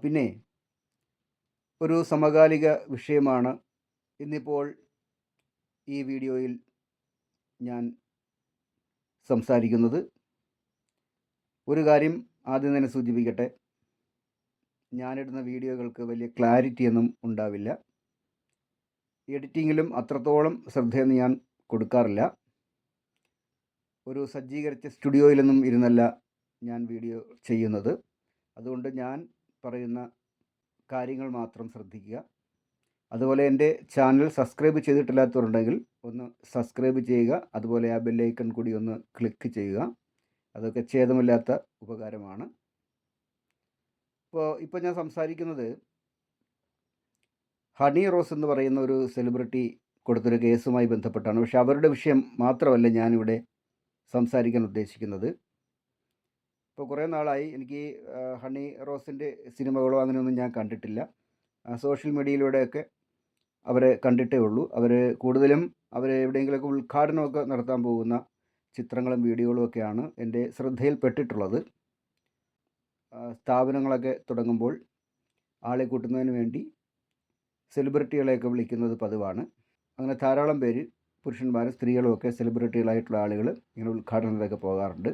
പിന്നെ ഒരു സമകാലിക വിഷയമാണ് ഇന്നിപ്പോൾ ഈ വീഡിയോയിൽ ഞാൻ സംസാരിക്കുന്നത്. ഒരു കാര്യം ആദ്യം തന്നെ സൂചിപ്പിക്കട്ടെ, ഞാനിടുന്ന വീഡിയോകൾക്ക് വലിയ ക്ലാരിറ്റിയൊന്നും ഉണ്ടാവില്ല. എഡിറ്റിങ്ങിലും അത്രത്തോളം ശ്രദ്ധയൊന്നും ഞാൻ കൊടുക്കാറില്ല. ഒരു സജ്ജീകരിച്ച സ്റ്റുഡിയോയിലൊന്നും ഇരുന്നല്ല ഞാൻ വീഡിയോ ചെയ്യുന്നത്. അതുകൊണ്ട് ഞാൻ പറയുന്ന കാര്യങ്ങൾ മാത്രം ശ്രദ്ധിക്കുക. അതുപോലെ എൻ്റെ ചാനൽ സബ്സ്ക്രൈബ് ചെയ്തിട്ടില്ലാത്തവരുണ്ടെങ്കിൽ ഒന്ന് സബ്സ്ക്രൈബ് ചെയ്യുക. അതുപോലെ ആ ബെല്ലൈക്കൺ കൂടി ഒന്ന് ക്ലിക്ക് ചെയ്യുക. അതൊക്കെ ഛേദമില്ലാത്ത ഉപകാരമാണ്. ഇപ്പോൾ ഞാൻ സംസാരിക്കുന്നത് ഹണി റോസ് എന്ന് പറയുന്ന ഒരു സെലിബ്രിറ്റി കൊടുത്തൊരു കേസുമായി ബന്ധപ്പെട്ടാണ്. പക്ഷേ അവരുടെ വിഷയം മാത്രമല്ല ഞാനിവിടെ സംസാരിക്കാൻ ഉദ്ദേശിക്കുന്നത്. ഇപ്പോൾ കുറേ നാളായി എനിക്ക് ഹണി റോസിൻ്റെ സിനിമകളോ അങ്ങനെയൊന്നും ഞാൻ കണ്ടിട്ടില്ല. സോഷ്യൽ മീഡിയയിലൂടെയൊക്കെ അവരെ കണ്ടിട്ടേ ഉള്ളൂ. കൂടുതലും എവിടെയെങ്കിലുമൊക്കെ ഉദ്ഘാടനമൊക്കെ നടത്താൻ പോകുന്ന ചിത്രങ്ങളും വീഡിയോകളും ഒക്കെയാണ് എൻ്റെ ശ്രദ്ധയിൽപ്പെട്ടിട്ടുള്ളത്. സ്ഥാപനങ്ങളൊക്കെ തുടങ്ങുമ്പോൾ ആളെ കൂട്ടുന്നതിന് വേണ്ടി സെലിബ്രിറ്റികളെയൊക്കെ വിളിക്കുന്നത് പതിവാണ്. അങ്ങനെ ധാരാളം പേര്, പുരുഷന്മാരും സ്ത്രീകളും ഒക്കെ സെലിബ്രിറ്റികളായിട്ടുള്ള ആളുകൾ ഇങ്ങനെ ഉദ്ഘാടനത്തിലൊക്കെ പോകാറുണ്ട്.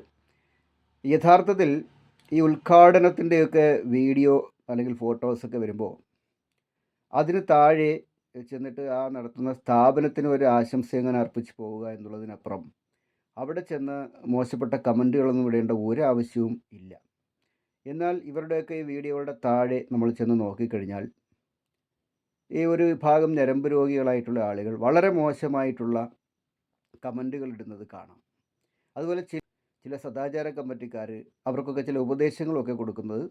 യഥാർത്ഥത്തിൽ ഈ ഉദ്ഘാടനത്തിൻ്റെയൊക്കെ വീഡിയോ അല്ലെങ്കിൽ ഫോട്ടോസൊക്കെ വരുമ്പോൾ അതിന് താഴെ ചെന്നിട്ട് ആ നടത്തുന്ന സ്ഥാപനത്തിന് ഒരു ആശംസ എങ്ങനെ അർപ്പിച്ച് പോവുക എന്നുള്ളതിനപ്പുറം അവിടെ ചെന്ന് മോശപ്പെട്ട കമൻറ്റുകളൊന്നും ഇടേണ്ട ഒരു ആവശ്യവും ഇല്ല. എന്നാൽ ഇവരുടെയൊക്കെ ഈ വീഡിയോകളുടെ താഴെ നമ്മൾ ചെന്ന് നോക്കിക്കഴിഞ്ഞാൽ ഈ ഒരു വിഭാഗം ഞരമ്പ് രോഗികളായിട്ടുള്ള ആളുകൾ വളരെ മോശമായിട്ടുള്ള കമൻറ്റുകൾ ഇടുന്നത് കാണാം. അതുപോലെ ചില സദാചാര കമ്മിറ്റിക്കാർ അവർക്കൊക്കെ ചില ഉപദേശങ്ങളൊക്കെ കൊടുക്കുന്നത്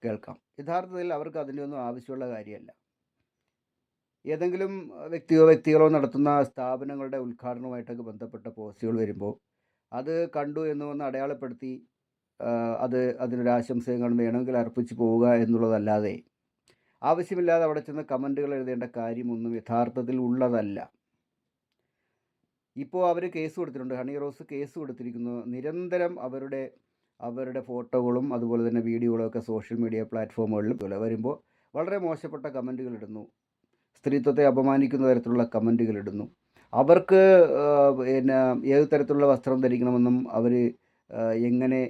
കേൾക്കാം. യഥാർത്ഥത്തിൽ അവർക്ക് അതിൻ്റെ ഒന്നും ആവശ്യമുള്ള കാര്യമല്ല. ഏതെങ്കിലും വ്യക്തികളോ നടത്തുന്ന സ്ഥാപനങ്ങളുടെ ഉദ്ഘാടനവുമായിട്ടൊക്കെ ബന്ധപ്പെട്ട പോസ്റ്റുകൾ വരുമ്പോൾ അത് കണ്ടു എന്ന് വന്ന് അടയാളപ്പെടുത്തി അതിനൊരു ആശംസയും വേണമെങ്കിൽ അർപ്പിച്ച് പോവുക എന്നുള്ളതല്ലാതെ ആവശ്യമില്ലാതെ അവിടെ ചെന്ന് കമൻറ്റുകൾ എഴുതേണ്ട കാര്യമൊന്നും യഥാർത്ഥത്തിൽ ഉള്ളതല്ല. ഇപ്പോൾ അവർ കേസ് കൊടുത്തിട്ടുണ്ട്. ഹണി റോസ് കേസ് കൊടുത്തിരിക്കുന്നു. നിരന്തരം അവരുടെ ഫോട്ടോകളും അതുപോലെ തന്നെ വീഡിയോകളൊക്കെ സോഷ്യൽ മീഡിയ പ്ലാറ്റ്ഫോമുകളിൽ വരുമ്പോൾ വളരെ മോശപ്പെട്ട കമൻറ്റുകൾ ഇടുന്നു. സ്ത്രീത്വത്തെ അപമാനിക്കുന്ന തരത്തിലുള്ള കമൻറ്റുകൾ ഇടുന്നു. അവർക്ക് പിന്നെ ഏത് തരത്തിലുള്ള വസ്ത്രം ധരിക്കണമെന്നും അവർ എങ്ങനെ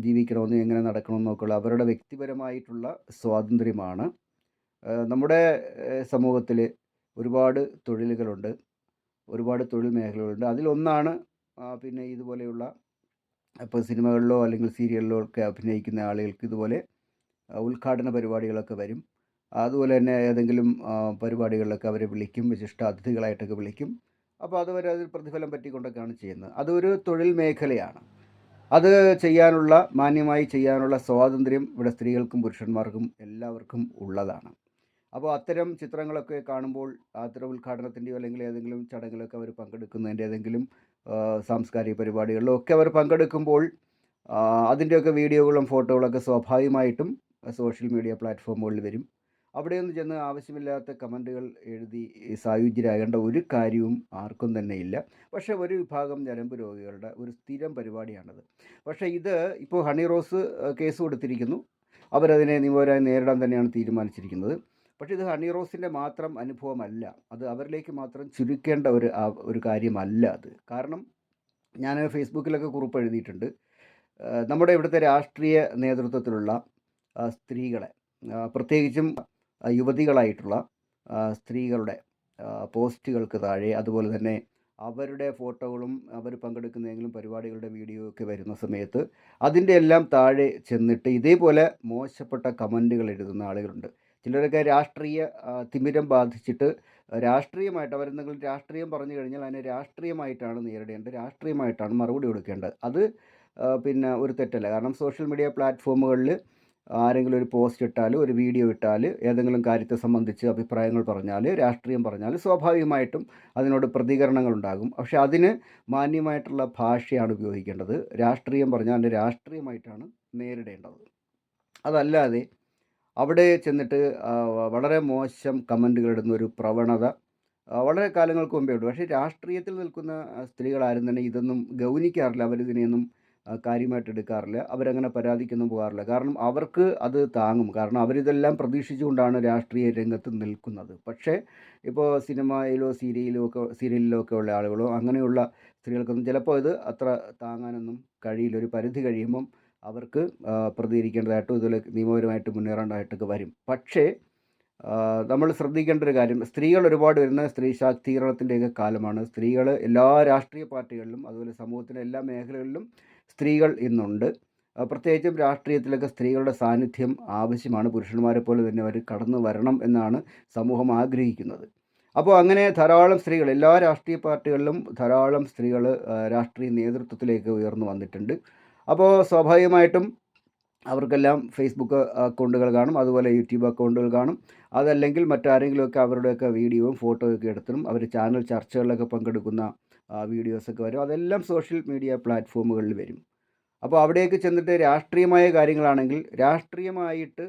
ജീവിക്കണമെന്നും എങ്ങനെ നടക്കണമെന്നൊക്കെയുള്ള അവരുടെ വ്യക്തിപരമായിട്ടുള്ള സ്വാതന്ത്ര്യമാണ്. നമ്മുടെ സമൂഹത്തിൽ ഒരുപാട് തൊഴിലുകളുണ്ട്, ഒരുപാട് തൊഴിൽ മേഖലകളുണ്ട്. അതിലൊന്നാണ് പിന്നെ ഇതുപോലെയുള്ള ഇപ്പോൾ സിനിമകളിലോ അല്ലെങ്കിൽ സീരിയലിലോ ഒക്കെ അഭിനയിക്കുന്ന ആളുകൾക്ക് ഇതുപോലെ ഉദ്ഘാടന പരിപാടികളൊക്കെ വരും. അതുപോലെ തന്നെ ഏതെങ്കിലും പരിപാടികളിലൊക്കെ അവരെ വിളിക്കും, വിശിഷ്ട അതിഥികളായിട്ടൊക്കെ വിളിക്കും. അപ്പോൾ അതുവരെ അതിൽ പ്രതിഫലം പറ്റിക്കൊണ്ടൊക്കെയാണ് ചെയ്യുന്നത്. അതൊരു തൊഴിൽ മേഖലയാണ്. അത് മാന്യമായി ചെയ്യാനുള്ള സ്വാതന്ത്ര്യം ഇവിടെ സ്ത്രീകൾക്കും പുരുഷന്മാർക്കും എല്ലാവർക്കും ഉള്ളതാണ്. അപ്പോൾ അത്തരം ചിത്രങ്ങളൊക്കെ കാണുമ്പോൾ അത്തരം ഉദ്ഘാടനത്തിൻ്റെയോ അല്ലെങ്കിൽ ഏതെങ്കിലും ചടങ്ങിലൊക്കെ അവർ പങ്കെടുക്കുന്നതിൻ്റെ ഏതെങ്കിലും സാംസ്കാരിക പരിപാടികളിലോ ഒക്കെ അവർ പങ്കെടുക്കുമ്പോൾ അതിൻ്റെയൊക്കെ വീഡിയോകളും ഫോട്ടോകളൊക്കെ സ്വാഭാവികമായിട്ടും സോഷ്യൽ മീഡിയ പ്ലാറ്റ്ഫോമുകളിൽ വരും. അവിടെയൊന്നും ചെന്ന് ആവശ്യമില്ലാത്ത കമൻറ്റുകൾ എഴുതി സായുജ്യരാകേണ്ട ഒരു കാര്യവും ആർക്കും തന്നെ ഇല്ല. പക്ഷേ ഒരു വിഭാഗം ഞരമ്പ് രോഗികളുടെ ഒരു സ്ഥിരം പരിപാടിയാണത്. പക്ഷേ ഇത് ഇപ്പോൾ ഹണി റോസ് കേസ് കൊടുത്തിരിക്കുന്നു. അവരതിനെ നിയമപരമായി നേരിടാൻ തന്നെയാണ് തീരുമാനിച്ചിരിക്കുന്നത്. പക്ഷേ ഇത് ഹണി റോസിൻ്റെ മാത്രം അനുഭവമല്ല. അത് അവരിലേക്ക് മാത്രം ചുരുക്കേണ്ട ഒരു കാര്യമല്ല അത്. കാരണം ഞാൻ ഫേസ്ബുക്കിലൊക്കെ കുറിപ്പ് എഴുതിയിട്ടുണ്ട്. നമ്മുടെ ഇവിടുത്തെ രാഷ്ട്രീയ നേതൃത്വത്തിലുള്ള സ്ത്രീകളെ, പ്രത്യേകിച്ചും യുവതികളായിട്ടുള്ള സ്ത്രീകളുടെ പോസ്റ്റുകൾക്ക് താഴെ, അതുപോലെ തന്നെ അവരുടെ ഫോട്ടോകളും അവർ പങ്കെടുക്കുന്ന ഏതെങ്കിലും പരിപാടികളുടെ വീഡിയോ ഒക്കെ വരുന്ന സമയത്ത് അതിൻ്റെ എല്ലാം താഴെ ചെന്നിട്ട് ഇതേപോലെ മോശപ്പെട്ട കമൻറ്റുകൾ എഴുതുന്ന ആളുകളുണ്ട്. ചിലരൊക്കെ രാഷ്ട്രീയ തിമിരം ബാധിച്ചിട്ട് രാഷ്ട്രീയമായിട്ട് അവരെന്തെങ്കിലും രാഷ്ട്രീയം പറഞ്ഞു കഴിഞ്ഞാൽ അതിനെ രാഷ്ട്രീയമായിട്ടാണ് നേരിടേണ്ടത്, രാഷ്ട്രീയമായിട്ടാണ് മറുപടി കൊടുക്കേണ്ടത്. അത് പിന്നെ ഒരു തെറ്റല്ല. കാരണം സോഷ്യൽ മീഡിയ പ്ലാറ്റ്ഫോമുകളിൽ ആരെങ്കിലും ഒരു പോസ്റ്റ് ഇട്ടാൽ, ഒരു വീഡിയോ ഇട്ടാൽ, ഏതെങ്കിലും കാര്യത്തെ സംബന്ധിച്ച് അഭിപ്രായങ്ങൾ പറഞ്ഞാൽ, രാഷ്ട്രീയം പറഞ്ഞാൽ സ്വാഭാവികമായിട്ടും അതിനോട് പ്രതികരണങ്ങളുണ്ടാകും. പക്ഷേ അതിന് മാന്യമായിട്ടുള്ള ഭാഷയാണ് ഉപയോഗിക്കേണ്ടത്. രാഷ്ട്രീയം പറഞ്ഞാൽ അതിൻ്റെ രാഷ്ട്രീയമായിട്ടാണ് നേരിടേണ്ടത്. അതല്ലാതെ അവിടെ ചെന്നിട്ട് വളരെ മോശം കമൻറ്റുകൾ ഇടുന്ന ഒരു പ്രവണത വളരെ കാലങ്ങൾക്ക് മുമ്പേ ഉണ്ട്. പക്ഷേ രാഷ്ട്രീയത്തിൽ നിൽക്കുന്ന സ്ത്രീകളാരും തന്നെ ഇതൊന്നും ഗൗനിക്കാറില്ല. അവരിതിനെയൊന്നും കാര്യമായിട്ട് എടുക്കാറില്ല. അവരങ്ങനെ പരാതിക്കൊന്നും പോകാറില്ല. കാരണം അവർക്ക് അത് താങ്ങും. കാരണം അവരിതെല്ലാം പ്രതീക്ഷിച്ചുകൊണ്ടാണ് രാഷ്ട്രീയ രംഗത്ത് നിൽക്കുന്നത്. പക്ഷേ ഇപ്പോൾ സിനിമയിലോ സീരിയലിലോ ഒക്കെ ഉള്ള ആളുകളോ അങ്ങനെയുള്ള സ്ത്രീകൾക്കൊന്നും ചിലപ്പോൾ ഇത് അത്ര താങ്ങാനൊന്നും കഴിയില്ല. ഒരു പരിധി കഴിയുമ്പം അവർക്ക് പ്രതികരിക്കേണ്ടതായിട്ടും ഇതുപോലെ നിയമപരമായിട്ട് മുന്നേറേണ്ടതായിട്ടൊക്കെ വരും. പക്ഷേ നമ്മൾ ശ്രദ്ധിക്കേണ്ട ഒരു കാര്യം, സ്ത്രീകൾ ഒരുപാട് വരുന്ന സ്ത്രീ ശാക്തീകരണത്തിൻ്റെയൊക്കെ കാലമാണ്. സ്ത്രീകൾ എല്ലാ രാഷ്ട്രീയ പാർട്ടികളിലും അതുപോലെ സമൂഹത്തിൻ്റെ എല്ലാ മേഖലകളിലും സ്ത്രീകൾ ഇന്നുണ്ട്. പ്രത്യേകിച്ചും രാഷ്ട്രീയത്തിലൊക്കെ സ്ത്രീകളുടെ സാന്നിധ്യം ആവശ്യമാണ്. പുരുഷന്മാരെ പോലെ തന്നെ അവർ കടന്നു വരണം എന്നാണ് സമൂഹം ആഗ്രഹിക്കുന്നത്. അപ്പോൾ അങ്ങനെ ധാരാളം സ്ത്രീകൾ എല്ലാ രാഷ്ട്രീയ പാർട്ടികളിലും ധാരാളം സ്ത്രീകൾ രാഷ്ട്രീയ നേതൃത്വത്തിലേക്ക് ഉയർന്നു വന്നിട്ടുണ്ട്. അപ്പോൾ സ്വാഭാവികമായിട്ടും അവർക്കെല്ലാം ഫേസ്ബുക്ക് അക്കൗണ്ടുകൾ കാണും, അതുപോലെ യൂട്യൂബ് അക്കൗണ്ടുകൾ കാണും. അതല്ലെങ്കിൽ മറ്റാരെങ്കിലുമൊക്കെ അവരുടെയൊക്കെ വീഡിയോയും ഫോട്ടോയൊക്കെ എടുത്തിടും. അവർ ചാനൽ ചർച്ചകളിലൊക്കെ പങ്കെടുക്കുന്ന വീഡിയോസൊക്കെ വരും. അതെല്ലാം സോഷ്യൽ മീഡിയ പ്ലാറ്റ്ഫോമുകളിൽ വരും. അപ്പോൾ അവിടേക്ക് ചെന്നിട്ട് രാഷ്ട്രീയമായ കാര്യങ്ങളാണെങ്കിൽ രാഷ്ട്രീയമായിട്ട്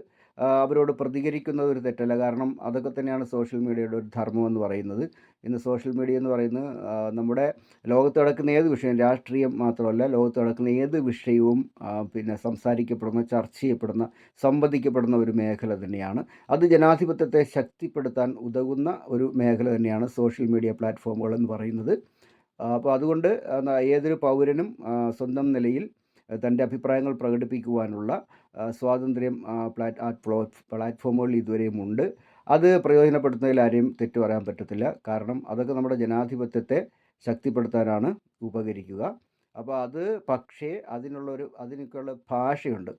അവരോട് പ്രതികരിക്കുന്നത് ഒരു തെറ്റല്ല. കാരണം അതൊക്കെ തന്നെയാണ് സോഷ്യൽ മീഡിയയുടെ ഒരു ധർമ്മം എന്ന് പറയുന്നത്. ഇന്ന് സോഷ്യൽ മീഡിയ എന്ന് പറയുന്നത് നമ്മുടെ ലോകത്ത് നടക്കുന്ന ഏത് വിഷയം, രാഷ്ട്രീയം മാത്രമല്ല, ലോകത്ത് നടക്കുന്ന ഏത് വിഷയവും പിന്നെ സംസാരിക്കപ്പെടുന്ന, ചർച്ച ചെയ്യപ്പെടുന്ന, സംവദിക്കപ്പെടുന്ന ഒരു മേഖല തന്നെയാണ്. അത് ജനാധിപത്യത്തെ ശക്തിപ്പെടുത്താൻ ഉതകുന്ന ഒരു മേഖല തന്നെയാണ് സോഷ്യൽ മീഡിയ പ്ലാറ്റ്ഫോമുകൾ എന്ന് പറയുന്നത്. അപ്പോൾ അതുകൊണ്ട് ഏതൊരു പൗരനും സ്വന്തം നിലയിൽ തൻ്റെ അഭിപ്രായങ്ങൾ പ്രകടിപ്പിക്കുവാനുള്ള സ്വാതന്ത്ര്യം പ്ലാറ്റ്ഫോമുകളിൽ ഇതുവരെയും ഉണ്ട്. അത് പ്രയോജനപ്പെടുത്തുന്നതിൽ ആരെയും തെറ്റു പറയാൻ പറ്റത്തില്ല. കാരണം അതൊക്കെ നമ്മുടെ ജനാധിപത്യത്തെ ശക്തിപ്പെടുത്താനാണ് ഉപകരിക്കുക. അപ്പോൾ അത് പക്ഷേ അതിനൊക്കെയുള്ള ഭാഷയുണ്ട്.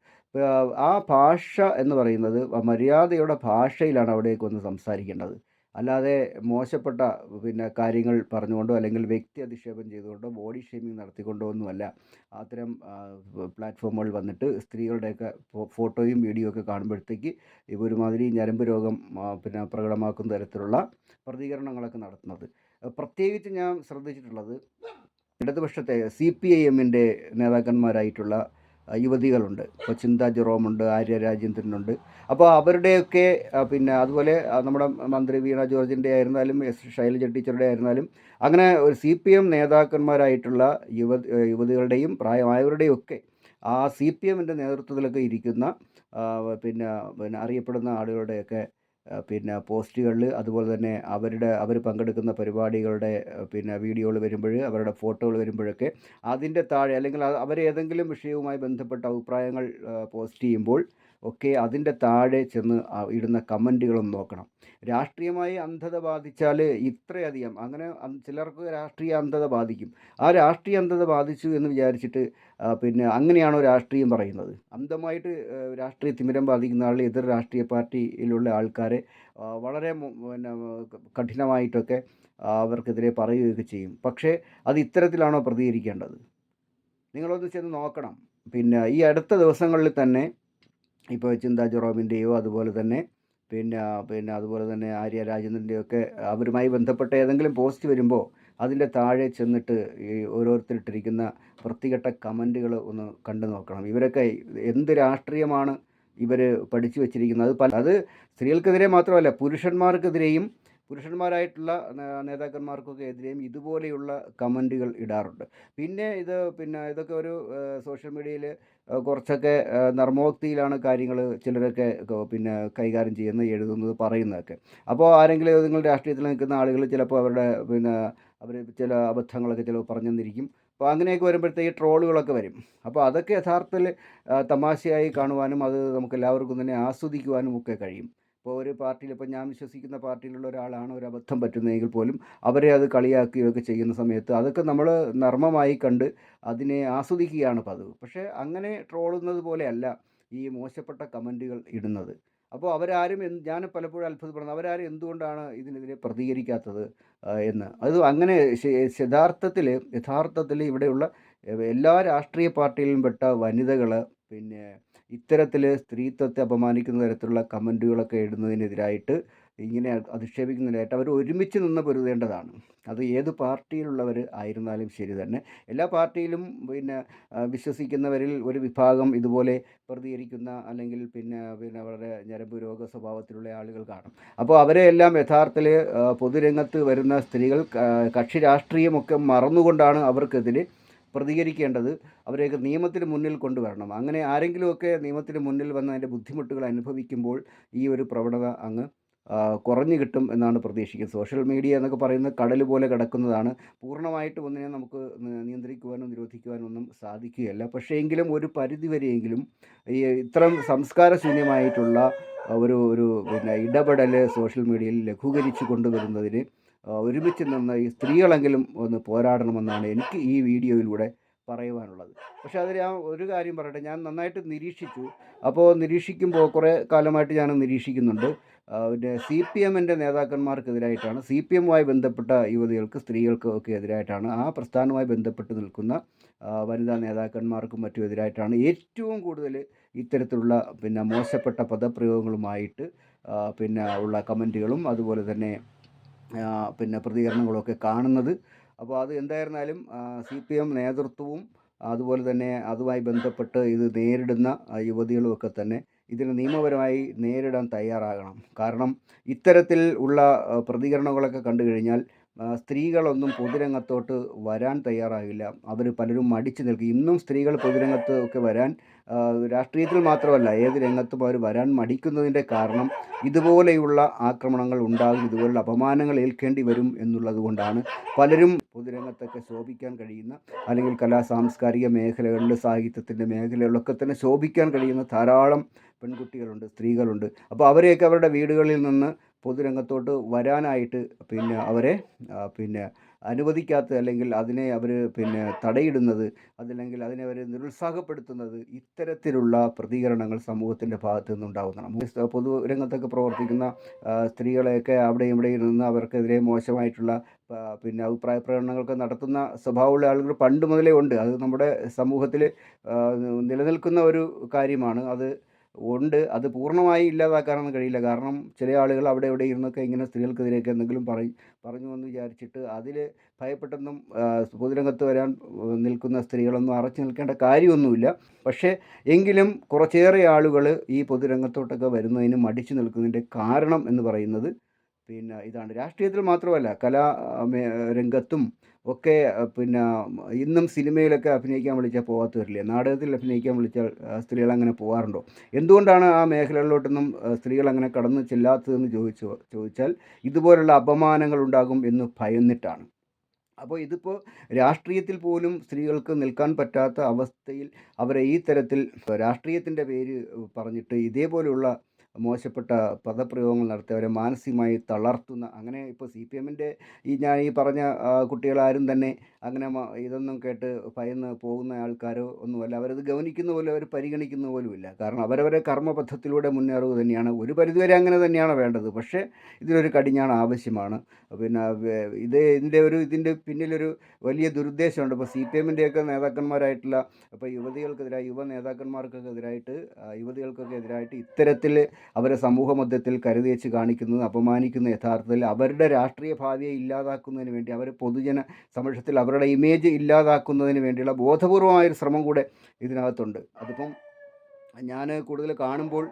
ആ ഭാഷ എന്ന് പറയുന്നത് മര്യാദയുടെ ഭാഷയിലാണ് അവിടേക്ക് വന്ന് സംസാരിക്കേണ്ടത്. അല്ലാതെ മോശപ്പെട്ട കാര്യങ്ങൾ പറഞ്ഞുകൊണ്ടോ അല്ലെങ്കിൽ വ്യക്തി അധിക്ഷേപം ചെയ്തുകൊണ്ടോ ബോഡി ഷേമിങ് നടത്തിക്കൊണ്ടോ ഒന്നുമല്ല അത്തരം പ്ലാറ്റ്ഫോമുകൾ വന്നിട്ട് സ്ത്രീകളുടെയൊക്കെ ഫോട്ടോയും വീഡിയോ ഒക്കെ കാണുമ്പോഴത്തേക്ക് ഒരുമാതിരി ഞരമ്പ് രോഗം പ്രകടമാക്കുന്ന തരത്തിലുള്ള പ്രതികരണങ്ങളൊക്കെ നടത്തുന്നത്. പ്രത്യേകിച്ച് ഞാൻ ശ്രദ്ധിച്ചിട്ടുള്ളത് ഇടതുപക്ഷത്തെ CPIM-ൻ്റെ നേതാക്കന്മാരായിട്ടുള്ള യുവതികളുണ്ട്. ഇപ്പോൾ ചിന്താ ജെറോമുണ്ട്, ആര്യ രാജേന്ദ്രനുണ്ട്. അപ്പോൾ അവരുടെയൊക്കെ അതുപോലെ നമ്മുടെ മന്ത്രി വീണ ജോർജിൻ്റെ ആയിരുന്നാലും ശൈലജ ടീച്ചറുടെ ആയിരുന്നാലും അങ്ങനെ ഒരു CPM നേതാക്കന്മാരായിട്ടുള്ള യുവതികളുടെയും പ്രായമായവരുടെയും ഒക്കെ ആ CPM-ൻ്റെ നേതൃത്വത്തിലൊക്കെ ഇരിക്കുന്ന അറിയപ്പെടുന്ന ആളുകളുടെയൊക്കെ പോസ്റ്റുകളിൽ അതുപോലെ തന്നെ അവർ പങ്കെടുക്കുന്ന പരിപാടികളുടെ വീഡിയോകൾ വരുമ്പോൾ, അവരുടെ ഫോട്ടോകൾ വരുമ്പോഴൊക്കെ അതിൻ്റെ താഴെ അല്ലെങ്കിൽ അവരേതെങ്കിലും വിഷയവുമായി ബന്ധപ്പെട്ട അഭിപ്രായങ്ങൾ പോസ്റ്റ് ചെയ്യുമ്പോൾ ഒക്കെ അതിൻ്റെ താഴെ ചെന്ന് ഇടുന്ന കമൻറ്റുകളൊന്ന് നോക്കണം. രാഷ്ട്രീയമായി അന്ധത ബാധിച്ചാൽ ഇത്രയധികം അങ്ങനെ ചിലർക്ക് രാഷ്ട്രീയ അന്ധത ബാധിക്കും. ആ രാഷ്ട്രീയ അന്ധത ബാധിച്ചു എന്ന് വിചാരിച്ചിട്ട് അങ്ങനെയാണോ രാഷ്ട്രീയം പറയുന്നത്? അന്ധമായിട്ട് രാഷ്ട്രീയ തിമിരം ബാധിക്കുന്ന ആൾ എതിർ രാഷ്ട്രീയ പാർട്ടിയിലുള്ള ആൾക്കാരെ വളരെ കഠിനമായിട്ടൊക്കെ അവർക്കെതിരെ പറയുകയൊക്കെ ചെയ്യും. പക്ഷേ അത് ഇത്തരത്തിലാണോ പ്രതികരിക്കേണ്ടത്? നിങ്ങളൊന്ന് ചെന്ന് നോക്കണം. ഈ അടുത്ത ദിവസങ്ങളിൽ തന്നെ ഇപ്പോൾ ചിന്താ ജെറോമിൻ്റെയോ അതുപോലെ തന്നെ അതുപോലെ തന്നെ ആര്യ രാജേന്ദ്രൻ്റെയൊക്കെ അവരുമായി ബന്ധപ്പെട്ട ഏതെങ്കിലും പോസ്റ്റ് വരുമ്പോൾ അതിൻ്റെ താഴെ ചെന്നിട്ട് ഈ ഓരോരുത്തരിട്ടിരിക്കുന്ന വൃത്തികെട്ട കമൻറ്റുകൾ ഒന്ന് കണ്ടു നോക്കണം. ഇവരൊക്കെ എന്ത് രാഷ്ട്രീയമാണ് ഇവർ പഠിച്ചു വച്ചിരിക്കുന്നത്? അത് സ്ത്രീകൾക്കെതിരെ മാത്രമല്ല, പുരുഷന്മാരായിട്ടുള്ള നേതാക്കന്മാർക്കൊക്കെ എതിരെയും ഇതുപോലെയുള്ള കമൻറ്റുകൾ ഇടാറുണ്ട്. ഇതൊക്കെ ഒരു സോഷ്യൽ മീഡിയയിൽ കുറച്ചൊക്കെ നർമ്മോക്തിയിലാണ് കാര്യങ്ങൾ ചിലരൊക്കെ കൈകാര്യം ചെയ്യുന്നത്, എഴുതുന്നത്, പറയുന്നതൊക്കെ. അപ്പോൾ ആരെങ്കിലും നിങ്ങൾ രാഷ്ട്രീയത്തിൽ നിൽക്കുന്ന ആളുകൾ ചിലപ്പോൾ അവർ ചില അബദ്ധങ്ങളൊക്കെ ചിലപ്പോൾ പറഞ്ഞെന്നിരിക്കും. അപ്പോൾ അങ്ങനെയൊക്കെ വരുമ്പോഴത്തേക്ക് ട്രോളുകളൊക്കെ വരും. അപ്പോൾ അതൊക്കെ യഥാർത്ഥത്തിൽ തമാശയായി കാണുവാനും അത് നമുക്ക് എല്ലാവർക്കും തന്നെ ആസ്വദിക്കുവാനും ഒക്കെ കഴിയും. ഇപ്പോൾ ഒരു പാർട്ടിയിൽ, ഇപ്പോൾ ഞാൻ വിശ്വസിക്കുന്ന പാർട്ടിയിലുള്ള ഒരാളാണ് ഒരു അബദ്ധം പറ്റുന്നതെങ്കിൽ പോലും അവരെ അത് കളിയാക്കുകയൊക്കെ ചെയ്യുന്ന സമയത്ത് അതൊക്കെ നമ്മൾ നർമ്മമായി കണ്ട് അതിനെ ആസ്വദിക്കുകയാണ് പതിവ്. പക്ഷേ അങ്ങനെ ട്രോളുന്നത് പോലെയല്ല ഈ മോശപ്പെട്ട കമൻറ്റുകൾ ഇടുന്നത്. അപ്പോൾ അവരാരും ഞാൻ പലപ്പോഴും അത്ഭുതപ്പെടുന്നത് അവരാരും എന്തുകൊണ്ടാണ് ഇതിനെതിരെ പ്രതികരിക്കാത്തത് എന്ന്. അത് അങ്ങനെ യഥാർത്ഥത്തിൽ ഇവിടെയുള്ള എല്ലാ രാഷ്ട്രീയ പാർട്ടിയിലും പെട്ട വനിതകൾ ഇത്തരത്തിൽ സ്ത്രീത്വത്തെ അപമാനിക്കുന്ന തരത്തിലുള്ള കമൻറ്റുകളൊക്കെ ഇടുന്നതിനെതിരായിട്ട്, ഇങ്ങനെ അധിക്ഷേപിക്കുന്നതിനായിട്ട് അവർ ഒരുമിച്ച് നിന്ന് പൊരുതേണ്ടതാണ്. അത് ഏത് പാർട്ടിയിലുള്ളവർ ആയിരുന്നാലും ശരി തന്നെ. എല്ലാ പാർട്ടിയിലും വിശ്വസിക്കുന്നവരിൽ ഒരു വിഭാഗം ഇതുപോലെ പ്രതികരിക്കുന്ന അല്ലെങ്കിൽ വളരെ ഞരമ്പ് രോഗ സ്വഭാവത്തിലുള്ള ആളുകൾ കാണും. അപ്പോൾ അവരെ എല്ലാം യഥാർത്ഥത്തിൽ പൊതുരംഗത്ത് വരുന്ന സ്ത്രീകൾ കക്ഷി രാഷ്ട്രീയമൊക്കെ മറന്നുകൊണ്ടാണ് അവർക്കെതിരെ പ്രതികരിക്കേണ്ടത് അവരെയൊക്കെ നിയമത്തിന് മുന്നിൽ കൊണ്ടുവരണം. അങ്ങനെ ആരെങ്കിലുമൊക്കെ നിയമത്തിന് മുന്നിൽ വന്ന് അതിൻ്റെ ബുദ്ധിമുട്ടുകൾ അനുഭവിക്കുമ്പോൾ ഈ ഒരു പ്രവണത അങ്ങ് കുറഞ്ഞു കിട്ടും എന്നാണ് പ്രതീക്ഷിക്കുന്നത്. സോഷ്യൽ മീഡിയ എന്നൊക്കെ പറയുന്നത് കടൽ പോലെ കിടക്കുന്നതാണ്. പൂർണ്ണമായിട്ടും ഒന്നിനെ നമുക്ക് നിയന്ത്രിക്കുവാനോ നിരോധിക്കുവാനോ ഒന്നും സാധിക്കുകയില്ല. പക്ഷേ എങ്കിലും ഒരു പരിധി വരെയെങ്കിലും ഈ ഇത്തരം സംസ്കാരശൂന്യമായിട്ടുള്ള ഒരു ഒരു പിന്നെ ഇടപെടൽ സോഷ്യൽ മീഡിയയിൽ ലഘൂകരിച്ച് കൊണ്ടുവരുന്നതിന് ഒരുമിച്ച് നിന്ന് ഈ സ്ത്രീകളെങ്കിലും ഒന്ന് പോരാടണമെന്നാണ് എനിക്ക് ഈ വീഡിയോയിലൂടെ പറയുവാനുള്ളത്. പക്ഷേ അതിൽ ഞാൻ ഒരു കാര്യം പറയട്ടെ, ഞാൻ നന്നായിട്ട് നിരീക്ഷിച്ചു. അപ്പോൾ നിരീക്ഷിക്കുമ്പോൾ കുറേ കാലമായിട്ട് ഞാൻ നിരീക്ഷിക്കുന്നുണ്ട്. പിന്നെ CPMൻ്റെ നേതാക്കന്മാർക്കെതിരായിട്ടാണ്, CPMുമായി ബന്ധപ്പെട്ട യുവതികൾക്ക് സ്ത്രീകൾക്കും ഒക്കെ എതിരായിട്ടാണ്, ആ പ്രസ്ഥാനവുമായി ബന്ധപ്പെട്ട് നിൽക്കുന്ന വനിതാ നേതാക്കന്മാർക്കും മറ്റും എതിരായിട്ടാണ് ഏറ്റവും കൂടുതൽ ഇത്തരത്തിലുള്ള പിന്നെ മോശപ്പെട്ട പദപ്രയോഗങ്ങളുമായിട്ട് പിന്നെ ഉള്ള കമൻറ്റുകളും അതുപോലെ തന്നെ പിന്നെ പ്രതികരണങ്ങളൊക്കെ കാണുന്നത്. അപ്പോൾ അത് എന്തായിരുന്നാലും CPM നേതൃത്വവും അതുപോലെ തന്നെ അതുമായി ബന്ധപ്പെട്ട് ഇത് നേരിടുന്ന യുവതികളുമൊക്കെ തന്നെ ഇതിന് നിയമപരമായി നേരിടാൻ തയ്യാറാകണം. കാരണം ഇത്തരത്തിൽ ഉള്ള പ്രതികരണങ്ങളൊക്കെ കണ്ടു കഴിഞ്ഞാൽ സ്ത്രീകളൊന്നും പൊതുരംഗത്തോട്ട് വരാൻ തയ്യാറാകില്ല. അവർ പലരും മടിച്ചു നിൽക്കും. ഇന്നും സ്ത്രീകൾ പൊതുരംഗത്ത് ഒക്കെ വരാൻ രാഷ്ട്രീയത്തിൽ മാത്രമല്ല ഏത് രംഗത്തും അവർ വരാൻ മടിക്കുന്നതിൻ്റെ കാരണം ഇതുപോലെയുള്ള ആക്രമണങ്ങൾ ഉണ്ടാകും, ഇതുപോലുള്ള അപമാനങ്ങൾ ഏൽക്കേണ്ടി വരും എന്നുള്ളത് കൊണ്ടാണ്. പലരും പൊതുരംഗത്തൊക്കെ ശോഭിക്കാൻ കഴിയുന്ന, അല്ലെങ്കിൽ സാംസ്കാരിക മേഖലകളിൽ സാഹിത്യത്തിൻ്റെ മേഖലകളിലൊക്കെ തന്നെ ശോഭിക്കാൻ കഴിയുന്ന ധാരാളം പെൺകുട്ടികളുണ്ട്, സ്ത്രീകളുണ്ട്. അപ്പോൾ അവരെയൊക്കെ അവരുടെ വീടുകളിൽ നിന്ന് പൊതുരംഗത്തോട്ട് വരാനായിട്ട് പിന്നെ അവരെ പിന്നെ അനുവദിക്കാത്ത, അല്ലെങ്കിൽ അതിനെ അവർ പിന്നെ തടയിടുന്നത്, അതല്ലെങ്കിൽ അതിനെ അവർ നിരുത്സാഹപ്പെടുത്തുന്നത് ഇത്തരത്തിലുള്ള പ്രതികരണങ്ങൾ സമൂഹത്തിൻ്റെ ഭാഗത്തു നിന്നുണ്ടാകുന്നതാണ്. പൊതുരംഗത്തൊക്കെ പ്രവർത്തിക്കുന്ന സ്ത്രീകളെയൊക്കെ അവിടെയും ഇവിടെയും നിന്ന് അവർക്കെതിരെ മോശമായിട്ടുള്ള പിന്നെ അഭിപ്രായ പ്രകടനങ്ങളൊക്കെ നടത്തുന്ന സ്വഭാവമുള്ള ആളുകൾ പണ്ട് മുതലേ ഉണ്ട്. അത് നമ്മുടെ സമൂഹത്തിൽ നിലനിൽക്കുന്ന ഒരു കാര്യമാണ്. അത് ഉണ്ട്. അത് പൂർണ്ണമായി ഇല്ലാതാക്കാനൊന്നും കഴിയില്ല. കാരണം ചില ആളുകൾ അവിടെ ഇവിടെ ഇരുന്നൊക്കെ ഇങ്ങനെ സ്ത്രീകൾക്കെതിരെയൊക്കെ എന്തെങ്കിലും പറഞ്ഞു എന്ന് വിചാരിച്ചിട്ട് അതിൽ ഭയപ്പെട്ടൊന്നും പൊതുരംഗത്ത് വരാൻ നിൽക്കുന്ന സ്ത്രീകളൊന്നും അറച്ചു നിൽക്കേണ്ട കാര്യമൊന്നുമില്ല. പക്ഷേ എങ്കിലും കുറച്ചേറെ ആളുകൾ ഈ പൊതുരംഗത്തോട്ടൊക്കെ വരുന്നതിന് മടിച്ചു നിൽക്കുന്നതിൻ്റെ കാരണം എന്ന് പറയുന്നത് പിന്നെ ഇതാണ്. രാഷ്ട്രീയത്തിൽ മാത്രമല്ല രംഗത്തും ഒക്കെ പിന്നെ ഇന്നും സിനിമയിലൊക്കെ അഭിനയിക്കാൻ വിളിച്ചാൽ പോകാത്തവരില്ലേ? നാടകത്തിൽ അഭിനയിക്കാൻ വിളിച്ചാൽ സ്ത്രീകൾ അങ്ങനെ പോകാറുണ്ടോ? എന്തുകൊണ്ടാണ് ആ മേഖലകളിലോട്ടൊന്നും സ്ത്രീകൾ അങ്ങനെ കടന്നു ചെല്ലാത്തതെന്ന് ചോദിച്ചാൽ ഇതുപോലുള്ള അപമാനങ്ങൾ ഉണ്ടാകും എന്ന് ഭയന്നിട്ടാണ്. അപ്പോൾ ഇതിപ്പോൾ രാഷ്ട്രീയത്തിൽ പോലും സ്ത്രീകൾക്ക് നിൽക്കാൻ പറ്റാത്ത അവസ്ഥയിൽ അവരെ ഈ തരത്തിൽ രാഷ്ട്രീയത്തിൻ്റെ പേര് പറഞ്ഞിട്ട് ഇതേപോലെയുള്ള മോശപ്പെട്ട പദപ്രയോഗങ്ങൾ നടത്തി അവരെ മാനസികമായി തളർത്തുന്ന, അങ്ങനെ ഇപ്പോൾ CPMൻ്റെ ഞാൻ ഈ പറഞ്ഞ കുട്ടികളാരും തന്നെ അങ്ങനെ ഇതൊന്നും കേട്ട് ഭയന്ന് പോകുന്ന ആൾക്കാരോ ഒന്നുമല്ല. അവരത് ഗൗനിക്കുന്ന പോലും അവർ പരിഗണിക്കുന്ന പോലുമില്ല. കാരണം അവരവരെ കർമ്മപഥത്തിലൂടെ മുന്നേറുക തന്നെയാണ്. ഒരു പരിധിവരെ അങ്ങനെ തന്നെയാണ് വേണ്ടത്. പക്ഷേ ഇതിനൊരു കടിഞ്ഞാൺ ആവശ്യമാണ്. പിന്നെ ഇതിൻ്റെ പിന്നിലൊരു വലിയ ദുരുദ്ദേശമുണ്ട്. ഇപ്പോൾ CPMൻ്റെയൊക്കെ നേതാക്കന്മാരായിട്ടുള്ള ഇപ്പോൾ യുവതികൾക്കെതിരായി, യുവ നേതാക്കന്മാർക്കൊക്കെ എതിരായിട്ട്, യുവതികൾക്കൊക്കെ എതിരായിട്ട് ഇത്തരത്തിൽ അവരെ സമൂഹ മധ്യത്തിൽ കരുതേച്ച് കാണിക്കുന്നത്, അപമാനിക്കുന്ന, യഥാർത്ഥത്തിൽ അവരുടെ രാഷ്ട്രീയ ഭാവിയെ ഇല്ലാതാക്കുന്നതിന് വേണ്ടി, അവർ പൊതുജന സമക്ഷത്തിൽ അവരുടെ ഇമേജ് ഇല്ലാതാക്കുന്നതിന് വേണ്ടിയുള്ള ബോധപൂർവമായൊരു ശ്രമം കൂടെ ഇതിനകത്തുണ്ട്. അതിപ്പം ഞാൻ കൂടുതൽ കാണുമ്പോൾ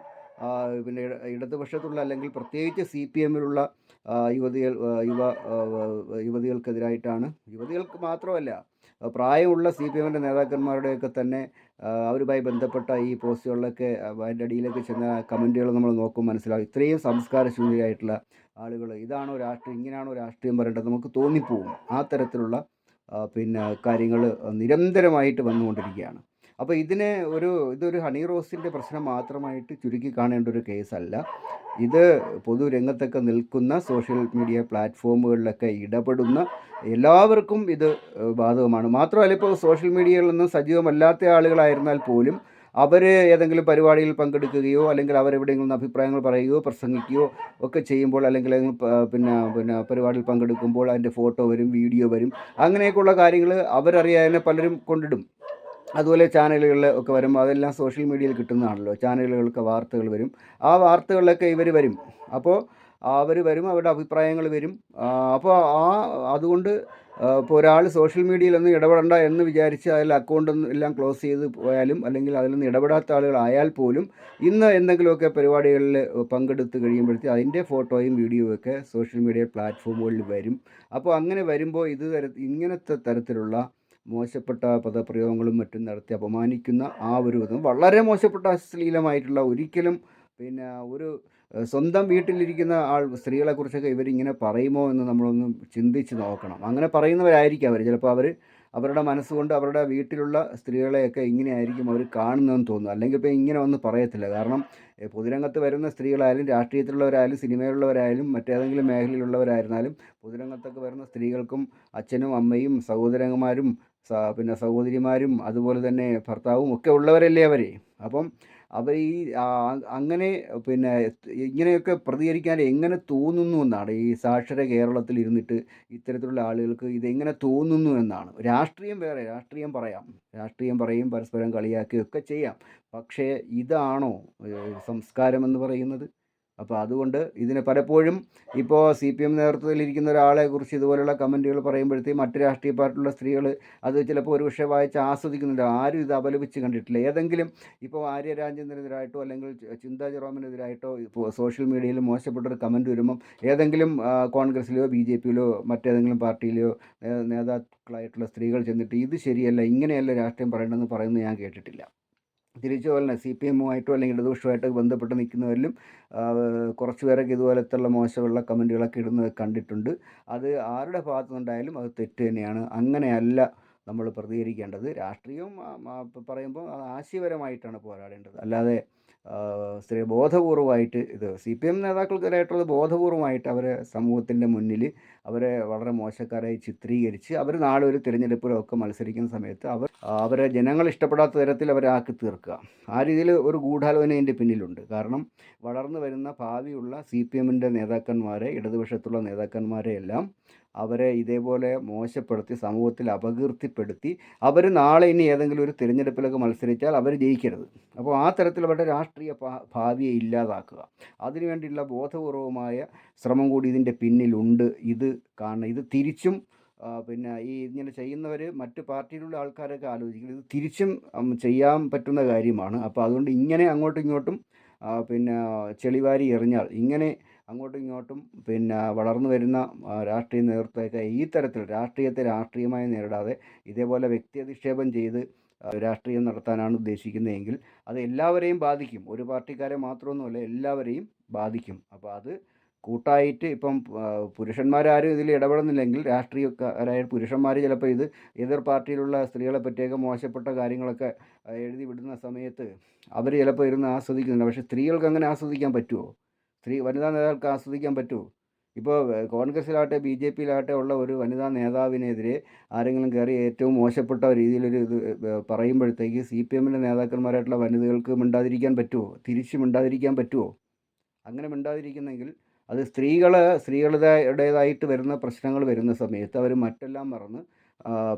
പിന്നെ ഇടതുപക്ഷത്തുള്ള, അല്ലെങ്കിൽ പ്രത്യേകിച്ച് CPMലുള്ള യുവതികൾക്കെതിരായിട്ടാണ്. യുവതികൾക്ക് മാത്രമല്ല, പ്രായമുള്ള CPMൻ്റെ നേതാക്കന്മാരുടെയൊക്കെ തന്നെ അവരുമായി ബന്ധപ്പെട്ട ഈ പോസ്റ്റുകളിലൊക്കെ അതിൻ്റെ അടിയിലൊക്കെ ചെന്ന കമൻറ്റുകൾ നമ്മൾ നോക്കുമ്പോൾ മനസ്സിലാവും ഇത്രയും സംസ്കാരശൂന്യരായിട്ടുള്ള ആളുകൾ ഇതാണോ രാഷ്ട്രീയം, ഇങ്ങനെയാണോ രാഷ്ട്രീയം പറയേണ്ടത് നമുക്ക് തോന്നിപ്പോവും. ആ തരത്തിലുള്ള പിന്നെ കാര്യങ്ങൾ നിരന്തരമായിട്ട് വന്നുകൊണ്ടിരിക്കുകയാണ്. അപ്പോൾ ഇതൊരു ഹണി റോസിൻ്റെ പ്രശ്നം മാത്രമായിട്ട് ചുരുക്കി കാണേണ്ട ഒരു കേസല്ല. ഇത് പൊതുരംഗത്തൊക്കെ നിൽക്കുന്ന സോഷ്യൽ മീഡിയ പ്ലാറ്റ്ഫോമുകളിലൊക്കെ ഇടപെടുന്ന എല്ലാവർക്കും ഇത് ബാധകമാണ്. മാത്രമല്ല, ഇപ്പോൾ സോഷ്യൽ മീഡിയയിലൊന്നും സജീവമല്ലാത്ത ആളുകളായിരുന്നാൽ പോലും അവർ ഏതെങ്കിലും പരിപാടിയിൽ പങ്കെടുക്കുകയോ അല്ലെങ്കിൽ അവരെവിടെയെങ്കിലും അഭിപ്രായങ്ങൾ പറയുകയോ പ്രസംഗിക്കുകയോ ഒക്കെ ചെയ്യുമ്പോൾ, അല്ലെങ്കിൽ പിന്നെ പരിപാടിയിൽ പങ്കെടുക്കുമ്പോൾ അതിൻ്റെ ഫോട്ടോ വരും, വീഡിയോ വരും, അങ്ങനെയൊക്കെയുള്ള കാര്യങ്ങൾ അവരറിയാതെ പലരും കൊണ്ടിടും. അതുപോലെ ചാനലുകളിൽ ഒക്കെ വരുമ്പോൾ അതെല്ലാം സോഷ്യൽ മീഡിയയിൽ കിട്ടുന്നതാണല്ലോ. ചാനലുകൾക്ക് വാർത്തകൾ വരും, ആ വാർത്തകളിലൊക്കെ ഇവർ വരും. അപ്പോൾ അവർ വരും, അവരുടെ അഭിപ്രായങ്ങൾ വരും. അപ്പോൾ അതുകൊണ്ട് ഇപ്പോൾ ഒരാൾ സോഷ്യൽ മീഡിയയിലൊന്നും ഇടപെടണ്ട എന്ന് വിചാരിച്ച് അതിൽ അക്കൗണ്ടൊന്നും എല്ലാം ക്ലോസ് ചെയ്ത് പോയാലും, അല്ലെങ്കിൽ അതിലൊന്നും ഇടപെടാത്ത ആളുകളായാൽ പോലും ഇന്ന് എന്തെങ്കിലുമൊക്കെ പരിപാടികളിൽ പങ്കെടുത്ത് കഴിയുമ്പോഴത്തേക്ക് അതിൻ്റെ ഫോട്ടോയും വീഡിയോയും ഒക്കെ സോഷ്യൽ മീഡിയ പ്ലാറ്റ്ഫോമുകളിൽ വരും. അപ്പോൾ അങ്ങനെ വരുമ്പോൾ ഇങ്ങനത്തെ തരത്തിലുള്ള മോശപ്പെട്ട പദപ്രയോഗങ്ങളും മറ്റും നടത്തി അപമാനിക്കുന്ന ആ ഒരു ഇതും വളരെ മോശപ്പെട്ട അശ്ലീലമായിട്ടുള്ള ഒരിക്കലും പിന്നെ ഒരു സ്വന്തം വീട്ടിലിരിക്കുന്ന സ്ത്രീകളെക്കുറിച്ചൊക്കെ ഇവരിങ്ങനെ പറയുമോ എന്ന് നമ്മളൊന്ന് ചിന്തിച്ച് നോക്കണം. അങ്ങനെ പറയുന്നവരായിരിക്കും അവർ. ചിലപ്പോൾ അവരുടെ മനസ്സുകൊണ്ട് അവരുടെ വീട്ടിലുള്ള സ്ത്രീകളെയൊക്കെ ഇങ്ങനെയായിരിക്കും അവർ കാണുന്നതെന്ന് തോന്നുന്നു. അല്ലെങ്കിൽ ഇപ്പോൾ ഇങ്ങനെ ഒന്നും പറയത്തില്ല. കാരണം പൊതുരംഗത്ത് വരുന്ന സ്ത്രീകളായാലും രാഷ്ട്രീയത്തിലുള്ളവരായാലും സിനിമയിലുള്ളവരായാലും മറ്റേതെങ്കിലും മേഖലയിലുള്ളവരായിരുന്നാലും പൊതുരംഗത്തൊക്കെ വരുന്ന സ്ത്രീകൾക്കും അച്ഛനും അമ്മയും സഹോദരന്മാരും പിന്നെ സഹോദരിമാരും അതുപോലെ തന്നെ ഭർത്താവും ഒക്കെ ഉള്ളവരല്ലേ അവർ. അപ്പം അവർ അങ്ങനെ പിന്നെ ഇങ്ങനെയൊക്കെ പ്രതികരിക്കാൻ എങ്ങനെ തോന്നുന്നു എന്നാണ് ഈ സാക്ഷര കേരളത്തിൽ ഇരുന്നിട്ട് ഇത്തരത്തിലുള്ള ആളുകൾക്ക് ഇതെങ്ങനെ തോന്നുന്നു എന്നാണ്. രാഷ്ട്രീയം വേറെ, രാഷ്ട്രീയം പറയും, പരസ്പരം കളിയാക്കുകയൊക്കെ ചെയ്യാം. പക്ഷേ ഇതാണോ സംസ്കാരം എന്ന് പറയുന്നത്? അപ്പോൾ അതുകൊണ്ട് ഇതിന് പലപ്പോഴും ഇപ്പോൾ CPM നേതൃത്വത്തിലിരിക്കുന്ന ഒരാളെക്കുറിച്ച് ഇതുപോലുള്ള കമൻറ്റുകൾ പറയുമ്പോഴത്തേക്കും മറ്റ് രാഷ്ട്രീയ പാർട്ടിയിലുള്ള സ്ത്രീകൾ അത് ചിലപ്പോൾ ഒരുപക്ഷെ വായിച്ച് ആസ്വദിക്കുന്നുണ്ട്. ആരും ഇത് അപലപിച്ച് കണ്ടിട്ടില്ല. ഏതെങ്കിലും ഇപ്പോൾ ആര്യ രാജേന്ദ്രനെതിരായിട്ടോ അല്ലെങ്കിൽ ചിന്താ ജെറോമിനെതിരായിട്ടോ ഇപ്പോൾ സോഷ്യൽ മീഡിയയിൽ മോശപ്പെട്ടൊരു കമൻറ്റ് വരുമ്പം ഏതെങ്കിലും കോൺഗ്രസ്സിലെയോ BJPയിലോ മറ്റേതെങ്കിലും പാർട്ടിയിലെയോ നേതാക്കളായിട്ടുള്ള സ്ത്രീകൾ ചെന്നിട്ട് ഇത് ശരിയല്ല, ഇങ്ങനെയല്ല രാഷ്ട്രീയം പറയേണ്ടതെന്ന് പറയുന്നത് ഞാൻ കേട്ടിട്ടില്ല. തിരിച്ചു പോലെ CPM-ഉമായിട്ടോ അല്ലെങ്കിൽ ഇടതുപക്ഷമായിട്ടോ ബന്ധപ്പെട്ട് നിൽക്കുന്നവരിലും കുറച്ച് പേരൊക്കെ ഇതുപോലത്തുള്ള മോശമുള്ള കമൻറ്റുകളൊക്കെ ഇടുന്നത് കണ്ടിട്ടുണ്ട്. അത് ആരുടെ ഭാഗത്തു നിന്നുണ്ടായാലും അത് തെറ്റ് തന്നെയാണ്. അങ്ങനെയല്ല നമ്മൾ പ്രതികരിക്കേണ്ടത്. രാഷ്ട്രീയം പറയുമ്പോൾ അത് ആശയപരമായിട്ടാണ് പോരാടേണ്ടത്. അല്ലാതെ ബോധപൂർവമായിട്ട് ഇത് CPM നേതാക്കൾക്കെതിരായിട്ടുള്ളത് ബോധപൂർവമായിട്ട് അവരെ സമൂഹത്തിൻ്റെ മുന്നിൽ അവരെ വളരെ മോശക്കാരായി ചിത്രീകരിച്ച് അവർ നാളെ ഒരു തിരഞ്ഞെടുപ്പിലൊക്കെ മത്സരിക്കുന്ന സമയത്ത് അവരെ ജനങ്ങൾ ഇഷ്ടപ്പെടാത്ത തരത്തിൽ അവരാക്കി തീർക്കുക. ആ രീതിയിൽ ഒരു ഗൂഢാലോചന ഇതിൻ്റെ പിന്നിലുണ്ട്. കാരണം വളർന്നു വരുന്ന ഭാവിയുള്ള CPM-ൻ്റെ നേതാക്കന്മാരെ, ഇടതുപക്ഷത്തുള്ള നേതാക്കന്മാരെ എല്ലാം അവരെ ഇതേപോലെ മോശപ്പെടുത്തി സമൂഹത്തിൽ അപകീർത്തിപ്പെടുത്തി അവർ നാളെ ഇനി ഏതെങ്കിലും ഒരു തിരഞ്ഞെടുപ്പിലൊക്കെ മത്സരിച്ചാൽ അവർ ജയിക്കരുത്. അപ്പോൾ ആ തരത്തിൽ അവരുടെ രാഷ്ട്രീയ ഭാവിയെ ഇല്ലാതാക്കുക, അതിനുവേണ്ടിയുള്ള ബോധപൂർവമായ ശ്രമം കൂടി ഇതിൻ്റെ പിന്നിലുണ്ട്. ഇത് കാണണം. ഇത് തിരിച്ചും പിന്നെ ഇങ്ങനെ ചെയ്യുന്നവർ മറ്റ് പാർട്ടിയിലുള്ള ആൾക്കാരൊക്കെ ആലോചിക്കുന്നത് ഇത് തിരിച്ചും ചെയ്യാൻ പറ്റുന്ന കാര്യമാണ്. അപ്പോൾ അതുകൊണ്ട് ഇങ്ങനെ അങ്ങോട്ടും ഇങ്ങോട്ടും പിന്നെ ചെളിവാരി എറിഞ്ഞാൽ ഇങ്ങനെ അങ്ങോട്ടും ഇങ്ങോട്ടും പിന്നെ വളർന്നു വരുന്ന രാഷ്ട്രീയ നേതൃത്വമൊക്കെ ഈ തരത്തിൽ രാഷ്ട്രീയത്തെ രാഷ്ട്രീയമായി നേരിടാതെ ഇതേപോലെ വ്യക്തിയധിക്ഷേപം ചെയ്ത് രാഷ്ട്രീയം നടത്താനാണ് ഉദ്ദേശിക്കുന്നതെങ്കിൽ അത് എല്ലാവരെയും ബാധിക്കും. ഒരു പാർട്ടിക്കാരെ മാത്രമൊന്നുമല്ല, എല്ലാവരെയും ബാധിക്കും. അപ്പോൾ അത് കൂട്ടായിട്ട് ഇപ്പം പുരുഷന്മാരാരും ഇതിൽ ഇടപെടുന്നില്ലെങ്കിൽ രാഷ്ട്രീയക്കാരായ പുരുഷന്മാർ ചിലപ്പോൾ ഇത് എതിർ പാർട്ടിയിലുള്ള സ്ത്രീകളെ പറ്റിയൊക്കെ മോശപ്പെട്ട കാര്യങ്ങളൊക്കെ എഴുതി വിടുന്ന സമയത്ത് അവർ ചിലപ്പോൾ ഇരുന്ന് ആസ്വദിക്കുന്നുണ്ട്. പക്ഷേ സ്ത്രീകൾക്ക് അങ്ങനെ ആസ്വദിക്കാൻ പറ്റുമോ? വനിതാ നേതാക്കൾക്ക് ആസ്വദിക്കാൻ പറ്റുമോ? ഇപ്പോൾ കോൺഗ്രസ്സിലാകട്ടെ BJPയിലാകട്ടെ ഉള്ള ഒരു വനിതാ നേതാവിനെതിരെ ആരെങ്കിലും കയറി ഏറ്റവും മോശപ്പെട്ട രീതിയിലൊരു ഇത് പറയുമ്പോഴത്തേക്ക് CPM-ൻ്റെ നേതാക്കന്മാരായിട്ടുള്ള വനിതകൾക്ക് മിണ്ടാതിരിക്കാൻ പറ്റുമോ? തിരിച്ച് മിണ്ടാതിരിക്കാൻ പറ്റുമോ? അങ്ങനെ മിണ്ടാതിരിക്കുന്നെങ്കിൽ അത് സ്ത്രീകളുടേതായിട്ട് വരുന്ന പ്രശ്നങ്ങൾ വരുന്ന സമയത്ത് അവർ മറ്റെല്ലാം മറന്ന്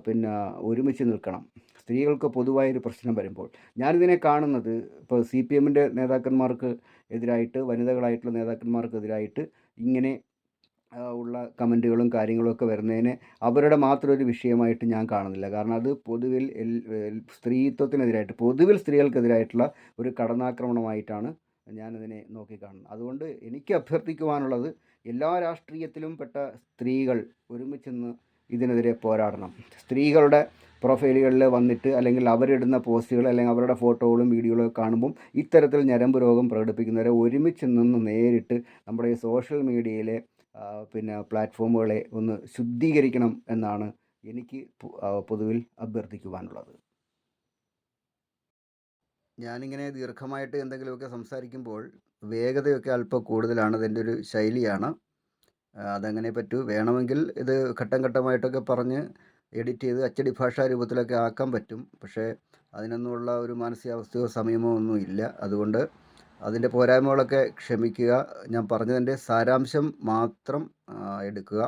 പിന്നെ ഒരുമിച്ച് നിൽക്കണം. സ്ത്രീകൾക്ക് പൊതുവായൊരു പ്രശ്നം വരുമ്പോൾ ഞാനിതിനെ കാണുന്നത് ഇപ്പോൾ CPM-ൻ്റെ നേതാക്കന്മാർക്ക് എതിരായിട്ട്, വനിതകളായിട്ടുള്ള നേതാക്കന്മാർക്കെതിരായിട്ട് ഇങ്ങനെ ഉള്ള കമൻറ്റുകളും കാര്യങ്ങളുമൊക്കെ വരുന്നതിനെ അവരുടെ മാത്രം ഒരു വിഷയമായിട്ട് ഞാൻ കാണുന്നില്ല. കാരണം അത് പൊതുവിൽ സ്ത്രീത്വത്തിനെതിരായിട്ട്, പൊതുവിൽ സ്ത്രീകൾക്കെതിരായിട്ടുള്ള ഒരു കടന്നാക്രമണമായിട്ടാണ് ഞാനതിനെ നോക്കിക്കാണുന്നത്. അതുകൊണ്ട് എനിക്ക് അഭ്യർത്ഥിക്കുവാനുള്ളത് എല്ലാ രാഷ്ട്രീയത്തിലും പെട്ട സ്ത്രീകൾ ഒരുമിച്ചെന്ന് ഇതിനെതിരെ പോരാടണം. സ്ത്രീകളുടെ പ്രൊഫൈലുകളിൽ വന്നിട്ട് അല്ലെങ്കിൽ അവരിടുന്ന പോസ്റ്റുകൾ അല്ലെങ്കിൽ അവരുടെ ഫോട്ടോകളും വീഡിയോകളും കാണുമ്പം ഇത്തരത്തിൽ ഞരമ്പ് രോഗം പ്രകടിപ്പിക്കുന്നവരെ ഒരുമിച്ച് നിന്ന് നേരിട്ട് നമ്മുടെ ഈ സോഷ്യൽ മീഡിയയിലെ പിന്നെ പ്ലാറ്റ്ഫോമുകളെ ഒന്ന് ശുദ്ധീകരിക്കണം എന്നാണ് എനിക്ക് പൊതുവിൽ അഭ്യർത്ഥിക്കുവാനുള്ളത്. ഞാനിങ്ങനെ ദീർഘമായിട്ട് എന്തെങ്കിലുമൊക്കെ സംസാരിക്കുമ്പോൾ വേഗതയൊക്കെ അല്പം കൂടുതലാണ്. അതെൻ്റെ ഒരു ശൈലിയാണ്. അതങ്ങനെ പറ്റൂ. വേണമെങ്കിൽ ഇത് ഘട്ടം ഘട്ടമായിട്ടൊക്കെ പറഞ്ഞ് എഡിറ്റ് ചെയ്ത് അച്ചടി ഭാഷാ രൂപത്തിലൊക്കെ ആക്കാൻ പറ്റും. പക്ഷേ അതിനൊന്നുമുള്ള ഒരു മാനസികാവസ്ഥയോ സമയമോ ഒന്നും ഇല്ല. അതുകൊണ്ട് അതിൻ്റെ പോരായ്മകളൊക്കെ ക്ഷമിക്കുക. ഞാൻ പറഞ്ഞതിൻ്റെ സാരാംശം മാത്രം എടുക്കുക.